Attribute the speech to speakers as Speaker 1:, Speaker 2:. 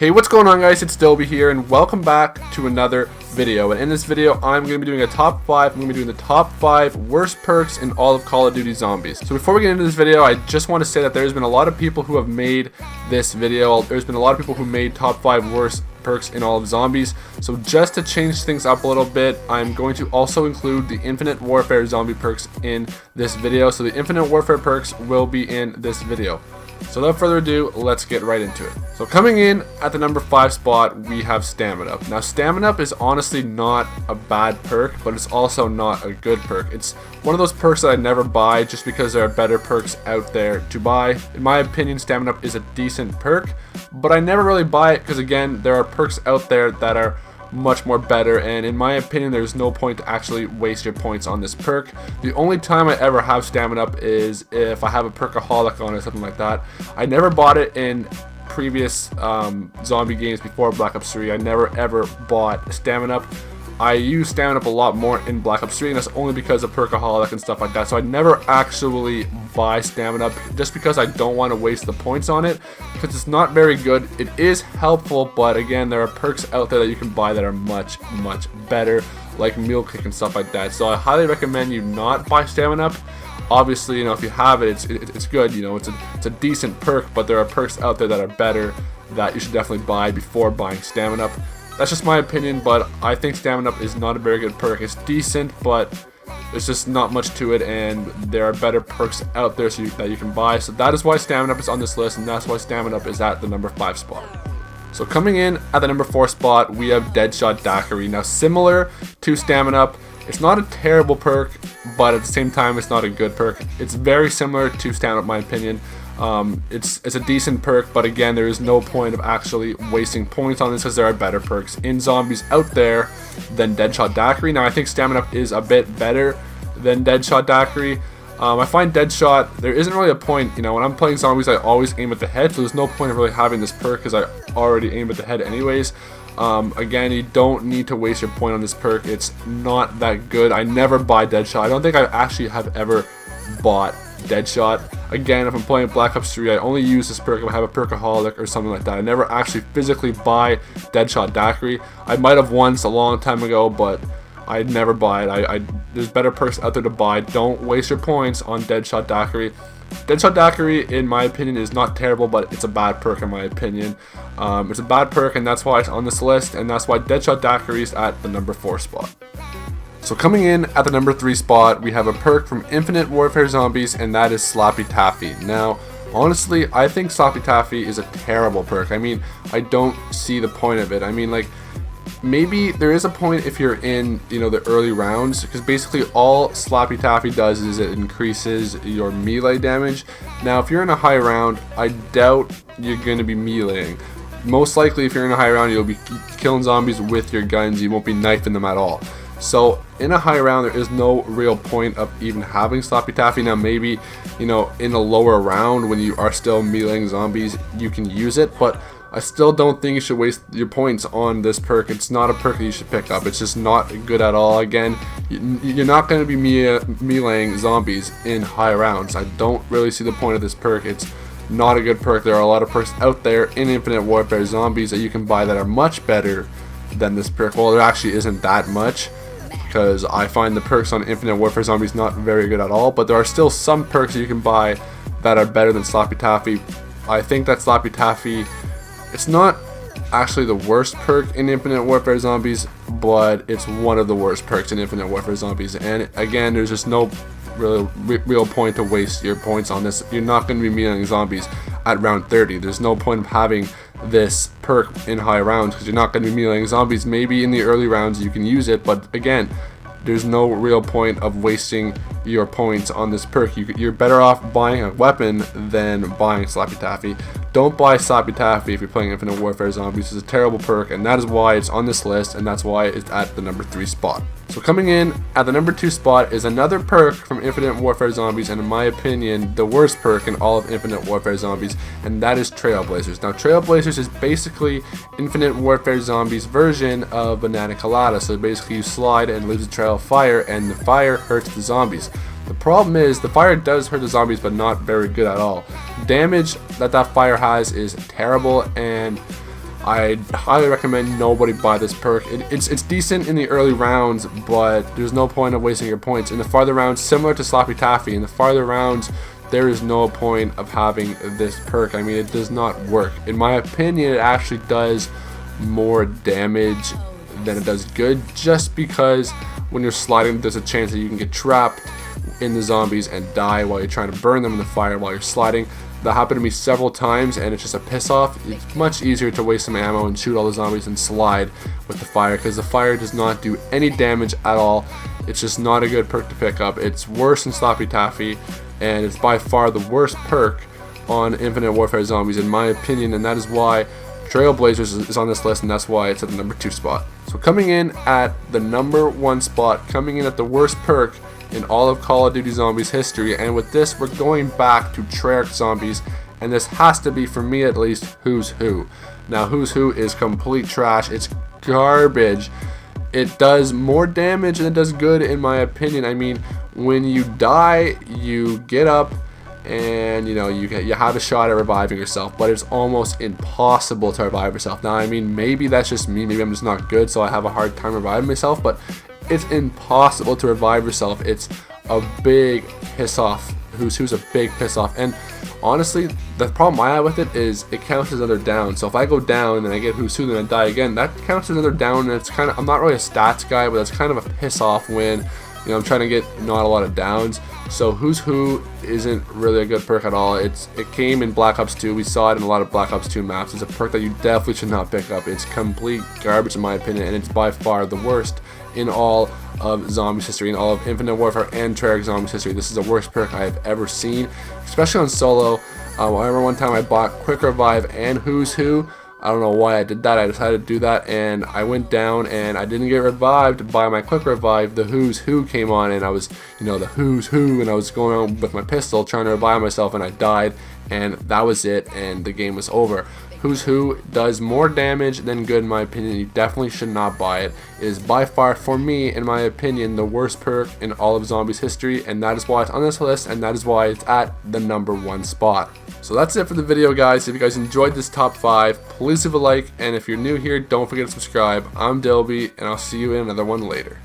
Speaker 1: Hey, what's going on, guys? It's Dobie here, and welcome back to another video. And in this video, I'm going to be doing a top 5. I'm going to be doing the top 5 worst perks in all of Call of Duty Zombies. So before we get into this video, I just want to say that there's been a lot of people who have made this video. There's been a lot of people who made top 5 worst perks in all of Zombies. So just to change things up a little bit, I'm going to also include the Infinite Warfare zombie perks in this video. So the Infinite Warfare perks will be in this video. So without further ado, let's get right into it. So coming in at the number 5 spot, we have Stamina Up. Now Stamina Up is honestly not a bad perk, but it's also not a good perk. It's one of those perks that I never buy just because there are better perks out there to buy. In my opinion, Stamina Up is a decent perk, but I never really buy it because, again, there are perks out there that are much more better, and in my opinion there's no point to actually waste your points on this perk. The only time I ever have Stamina Up is if I have a perkaholic on or something like that. I never bought it in previous zombie games before Black Ops 3. I never ever bought Stamina Up. I use Stamina Up a lot more in Black Ops 3, and that's only because of perkaholic and stuff like that. So I never actually buy Stamina Up just because I don't want to waste the points on it, because it's not very good. It is helpful, but again, there are perks out there that you can buy that are much better, like Meal Kick and stuff like that. So I highly recommend you not buy Stamina Up. Obviously, you know, if you have it, it's good. You know, it's a decent perk, but there are perks out there that are better that you should definitely buy before buying Stamina Up. That's just my opinion, but I think Stamina Up is not a very good perk. It's decent, but there's just not much to it, and there are better perks out there that you can buy. So that is why Stamina Up is on this list, and that's why Stamina Up is at the number 5 spot. So coming in at the number 4 spot, we have Deadshot Daiquiri. Now, similar to Stamina Up, it's not a terrible perk, but at the same time, it's not a good perk. It's very similar to Stamina Up, in my opinion. It's a decent perk, but again, there is no point of actually wasting points on this because there are better perks in Zombies out there than Deadshot Daiquiri. Now, I think Stamina Up is a bit better than Deadshot Daiquiri. I find Deadshot, there isn't really a point, you know, when I'm playing Zombies, I always aim at the head, so there's no point of really having this perk because I already aim at the head anyways. Again, you don't need to waste your point on this perk. It's not that good. I never buy Deadshot. I don't think I actually have ever bought Deadshot. Again, if I'm playing Black Ops 3, I only use this perk if I have a perkaholic or something like that. I never actually physically buy Deadshot Daiquiri. I might have once a long time ago, but I'd never buy it. There's better perks out there to buy. Don't waste your points on Deadshot Daiquiri. Deadshot Daiquiri, in my opinion, is not terrible, but it's a bad perk in my opinion. It's a bad perk, and that's why it's on this list, and that's why Deadshot Daiquiri is at the number 4 spot. So coming in at the number 3 spot, we have a perk from Infinite Warfare Zombies, and that is Sloppy Taffy. Now, honestly, I think Sloppy Taffy is a terrible perk. I mean, I don't see the point of it. I mean, like, maybe there is a point if you're in, you know, the early rounds, because basically all Sloppy Taffy does is it increases your melee damage. Now, if you're in a high round, I doubt you're going to be meleeing. Most likely, if you're in a high round, you'll be killing zombies with your guns. You won't be knifing them at all. So in a high round, there is no real point of even having Sloppy Taffy. Now maybe, you know, in a lower round when you are still meleeing zombies, you can use it, but I still don't think you should waste your points on this perk. It's not a perk that you should pick up. It's just not good at all. Again, you're not going to be meleeing zombies in high rounds. I don't really see the point of this perk. It's not a good perk. There are a lot of perks out there in Infinite Warfare Zombies that you can buy that are much better than this perk. Well, there actually isn't that much, because I find the perks on Infinite Warfare Zombies not very good at all, but there are still some perks that you can buy that are better than Sloppy Taffy. I think that Sloppy Taffy, it's not actually the worst perk in Infinite Warfare Zombies, but it's one of the worst perks in Infinite Warfare Zombies, and again, there's just no real point to waste your points on this. You're not going to be meleeing zombies at round 30. There's no point of having this perk in high rounds because you're not going to be meleeing zombies. Maybe in the early rounds you can use it, but again, there's no real point of wasting your points on this perk. You're better off buying a weapon than buying Sloppy Taffy. Don't buy Sloppy Taffy if you're playing Infinite Warfare Zombies. It's a terrible perk, and that is why it's on this list, and that's why it's at the number 3 spot. So coming in at the number 2 spot is another perk from Infinite Warfare Zombies, and in my opinion, the worst perk in all of Infinite Warfare Zombies, and that is Trailblazers. Now, Trailblazers is basically Infinite Warfare Zombies' version of Banana Colada. So basically, you slide and leaves a trail of fire, and the fire hurts the zombies. The problem is the fire does hurt the zombies, but not very good at all. Damage that fire has is terrible, and I highly recommend nobody buy this perk. It's decent in the early rounds, but there's no point of wasting your points. In the farther rounds, similar to Sloppy Taffy, in the farther rounds, there is no point of having this perk. I mean, it does not work. In my opinion, it actually does more damage than it does good, just because when you're sliding, there's a chance that you can get trapped in the zombies and die while you're trying to burn them in the fire while you're sliding. That happened to me several times, and it's just a piss off. It's much easier to waste some ammo and shoot all the zombies and slide with the fire, because the fire does not do any damage at all. It's just not a good perk to pick up. It's worse than Sloppy Taffy, and it's by far the worst perk on Infinite Warfare Zombies in my opinion, and that is why Trailblazers is on this list, and that's why it's at the number 2 spot. So coming in at the number 1 spot, coming in at the worst perk in all of Call of Duty Zombies history, and with this we're going back to Treyarch Zombies, and this has to be, for me at least, Who's Who. Now Who's Who is complete trash. It's garbage. It does more damage than it does good in my opinion. I mean, when you die, you get up and you have a shot at reviving yourself, but it's almost impossible to revive yourself. Now I mean, maybe that's just me, maybe I'm just not good, so I have a hard time reviving myself, but it's impossible to revive yourself. It's a big piss off. Who's a big piss off. And honestly, the problem I have with it is it counts as another down. So if I go down and then I get Who's Who, then I die again, that counts as another down. And it's kind of, I'm not really a stats guy, but it's kind of a piss off when I'm trying to get not a lot of downs. So Who's Who isn't really a good perk at all. It came in Black Ops 2. We saw it in a lot of Black Ops 2 maps. It's a perk that you definitely should not pick up. It's complete garbage in my opinion, and it's by far the worst in all of Zombies history, in all of Infinite Warfare and Treyarch Zombies history. This is the worst perk I have ever seen, especially on solo. I remember one time I bought Quick Revive and Who's Who. I don't know why I did that. I decided to do that, and I went down and I didn't get revived by my Quick Revive. The Who's Who came on, and I was, the Who's Who, and I was going on with my pistol trying to revive myself, and I died, and that was it, and the game was over. Who's Who does more damage than good in my opinion. You definitely should not buy it. It is by far, for me, in my opinion, the worst perk in all of Zombies history, and that is why it's on this list, and that is why it's at the number 1 spot. So that's it for the video, guys. If you guys enjoyed this top 5, please leave a like, and if you're new here, don't forget to subscribe. I'm Dilby, and I'll see you in another one later.